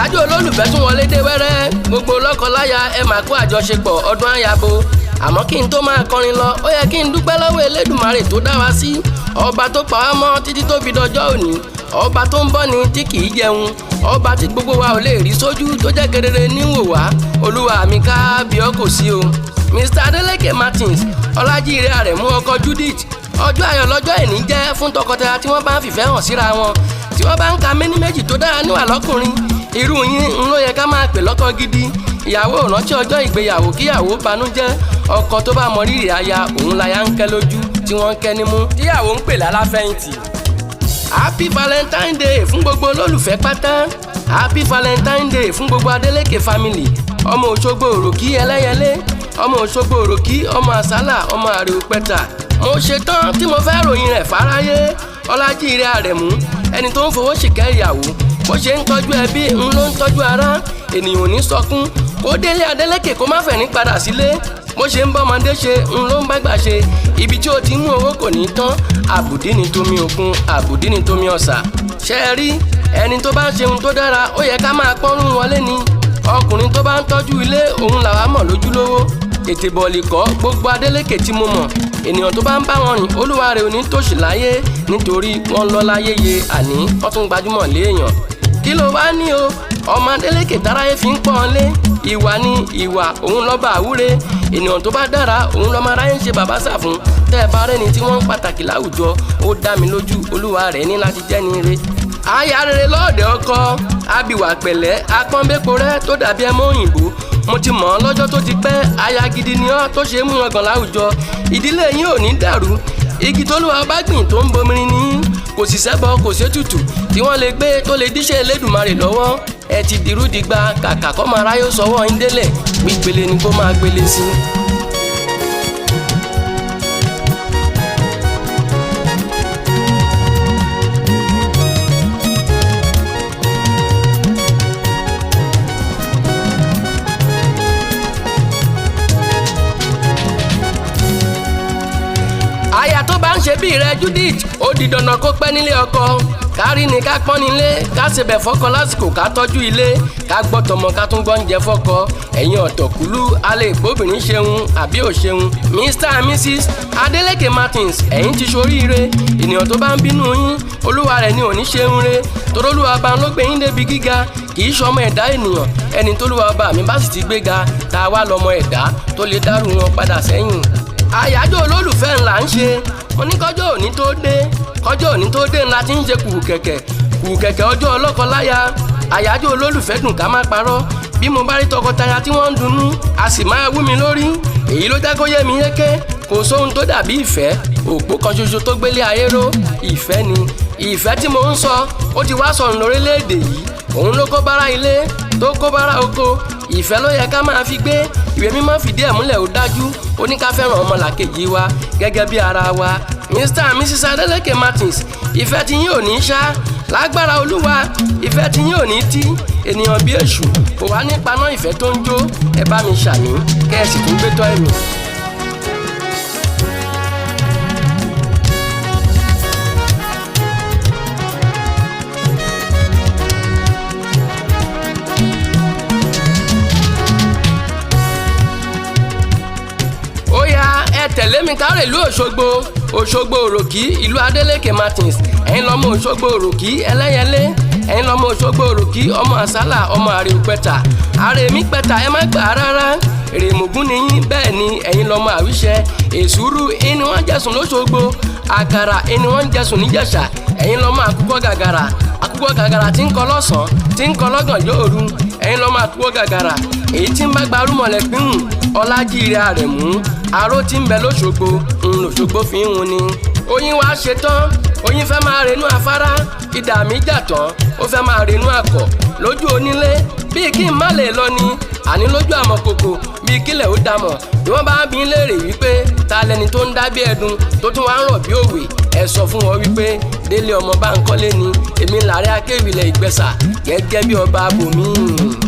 àyájọ́ olólùfẹ́ tún wọlé dé wẹ́rẹ́ gbogbo lọ́kọláya ẹ máa kó àjọṣepọ̀ ọdún àyàbò àmọ́ kí n tó máa kọrin lọ ó yẹ kí n dúpẹ́ lọ́wọ́ Elédùmarè tó dá wa sí ọba tó pa wá mọ́ títí tó fi dọjọ́ òní ọba tó ń bọ́ ni tí kì í jẹun ọba tí gbogbo wa ò lè rí sójú tó jẹ́ kedere níwò wá olúwa mi kábíọ́ kò sí o. Mr. Adeleke Martins Ọlájíire Àrẹ̀mú ọkọ Judith ọjọ́ ayọ̀ lọ́jọ́ ẹ̀ní jẹ́ fún tọkọtaya tí wọ́n bá ń fìfẹ́ hàn síra wọn tí wọ́n bá ń ka méní méjì tó dára níwà lọ́kùnrin irú yín ń ló yẹ ká máa pè lọ́kọ gidi ìyàwó rántí ọjọ́ ìgbéyàwó kíyàwó banújẹ́ ọkọ tó bá mọ rírì aya òun láya ń kẹ́ lójú tí wọ́n ń kẹ́ nímú tíyàwó ń pè lálàfẹ̀yìntì. Happy Valentine Day fún gbogbo olólùfẹ́ pátá Happy Valentine Day fún gbogbo Adeleke family ọmọ Òṣogbo òròkí ẹlẹ́yẹlé ọmọ Òṣogbo òròkí ọmọ àsálà ọmọ Aare Òpẹta mo ṣetán tí mo fẹ́ ròyìn rẹ̀ fáráyé Ọlájíire Àrẹ̀mú ẹni tó ń fowó ṣìkẹ́ ìyàwó bó ṣe ń tọ́jú ẹbí ń ló ń tọ́jú ara ènìyàn ò ní sọkún kó délé Adeleke kó má fẹ́ ní padà sílé bó ṣe ń bọ́mọdé ṣe ń ló ń bágbà ṣe ibi tí ó ti mú owó kò ní tán àbùdí ni tómi òkun àbùdí ni tómi ọ̀sà ṣe é rí ẹni tó bá ń ṣe ohun tó dára ó yẹ ká máa pọ́nrún wọlé ni ọkùnrin tó bá ń tọ́jú ilé òun làwa mọ̀ lójúlówó ètè bọ̀ọ̀lì kọ́ gbogbo Adeleke tí mo mọ̀ ènìyàn tó bá ń bá wọn rìn olúwa rẹ̀ ò ní tòṣì láyé nítorí wọ́n lọ láyé ye àní wọ́n tún gbajúmọ̀ léèyàn kí ló wá ní o ọmọ Adeleke táráyé fi ń pọ́n lé ìwà ni ìwà òun lọ́ba àwúre ènìyàn tó bá dára òun lọ́mọ aráyé ń ṣe bàbá sà fún tẹ́ ẹ bá rẹ́ni tí wọ́n ń pàtàkì láwùjọ ó dá mi lójú olúwa rẹ̀ ní láti jẹ́ ní ire. aya rere lọ́ọ̀dẹ̀ ọkọ abìwà pẹ̀lẹ́ apọ́nbẹ́po rẹ tó dàbí ẹmọ òyìnbó mo ti mọ̀ ọ́ lọ́jọ́ tó ti pẹ́ aya gidi ni ọ́ tó ṣe é mú ọgàn láwùjọ ìdílé yín ò ní dàrú igi tó lùwà bá gbìn tó ń bomirin ní kò sì ṣẹbọ kò sétùtù tí wọ́n lè gbé tó lè díṣẹ́ Elédùmarè lọ́wọ́ ẹ ti dìrú dìgbà kàkà kọ́ máa ráyò sọ́wọ́ yín délẹ̀ gbígbélé ni kó máa gbélé sí. aya tó bá ń ṣe bí rẹ Judith ó di dandan kó pẹ́ nílé ọkọ kárí ni ká pọ́n nílé ká ṣebẹ̀ fọ́kọ lásìkò ká tọ́jú ilé ká gbọ́ tọmọ ká tún gbọ́njẹ fọ́kọ ẹ̀yin ọ̀tọ̀kùlú alẹ́ ìgbóbìnrin ṣeun àbí ò ṣeun. Mr and Mrs Adeleke Martins ẹ̀yin ti ṣoríire ènìyàn tó bá ń bínú yín olúwa rẹ̀ ni ò ní ṣeun re torólúwa bá ń ló gbé yín débi gíga kì í ṣọmọ ẹ̀dá ènìyàn ẹni tólúwa bá mi bá sì ti gbéga tá a wá lọmọ ẹ̀dá tó lè dárú wọn padà sẹ́yìn. àyájọ́ olólùfẹ́ ńlá ń ṣe oníkọjọ́ òní tó dé kọjọ́ òní tó dé ńlá ti ń ṣe kùkẹ̀kẹ̀ ọjọ́ ọlọ́kọláya àyájọ́ olólùfẹ́ dùn ká má parọ́ bí mo bá rí tọkọtaya tí wọ́n ń dunnú a sì máa wú mi lórí èyí ló jẹ́ kó yé mi yéké kò sóhun tó dàbí ìfẹ́ òpó kan ṣoṣo tó gbélé ayé ró ìfẹ́ ni ìfẹ́ tí mo ń sọ ó ti wá sọ̀rùn lórílẹ̀‐èdè yìí òun ló kó bára ilé tó kó bára oko ìfẹ́ ló yẹ ká máa fi gbé ìwé mímọ́ fìdí ẹ̀ múlẹ̀ ó dájú ó ní ká fẹ́ràn ọmọlàkejì wa gẹ́gẹ́ bí ara wa. Mr and Mrs Adeleke Martins ìfẹ́ tí yín ò ní ṣá lágbára olúwa ìfẹ́ tí yín ò ní tí ènìyàn bí èṣù kò wá ní paná ìfẹ́ tó ń jó ẹ bá mi ṣàmì kẹ́ ẹ sì tún gbé tọ́ ẹ̀mí. tẹ̀lé mi ká rè ìlú Òṣogbo òròkí ìlú Adeleke Martins ẹ̀yin lọ́mọ Òṣogbo òròkí ẹlẹ́yẹlé ẹ̀yin lọ́mọ Òṣogbo òròkí ọmọ àsálà ọmọ Aare Òpẹta Aare mi pẹta ẹ má gbà rárá èrèmọ̀gún ni yín bẹ́ẹ̀ ni ẹ̀yin lọ́mọ àwíṣẹ èsúrú ẹni wọ́n jẹ̀sùn lóṣogbo àkàrà ẹni wọ́n jẹ̀sùn níjẹ̀ṣà ẹ̀yin lọ́mọ àkúkọ gàgàrà tí ń kọ lọ́sàn-án tí ń kọ lọ́gànjọ́ òru ẹ̀yin lọ́mọ àkúkọ gàgàrà èyí tí ń bá gbarúmọ̀lẹ̀ pínhùn Ọlájíire Àrẹ̀mú aró tí ń bẹ lóṣogbo lóṣogbo fi ń hun ni. oyin wa ṣe tán oyin fẹ́ máa renú afárá ìdá mi jà tán ó fẹ́ máa renú àkọ̀ lójú onílé bíi kí n má lè lọ ni àní lójú àmọ̀kòkò bíi kílẹ̀ ó dàmọ̀ bí wọ́n bá ń bí léèrè wípé ta lẹni tó ń dá bí ẹdun tó tún wá ń rọ̀ bí òwe ẹ sọ fún wọn wípé délé ọmọ Bánkọ́lé ni èmi Aare Akewi Ìgbẹ́sà gẹ́gẹ́ bí ọba abòmí.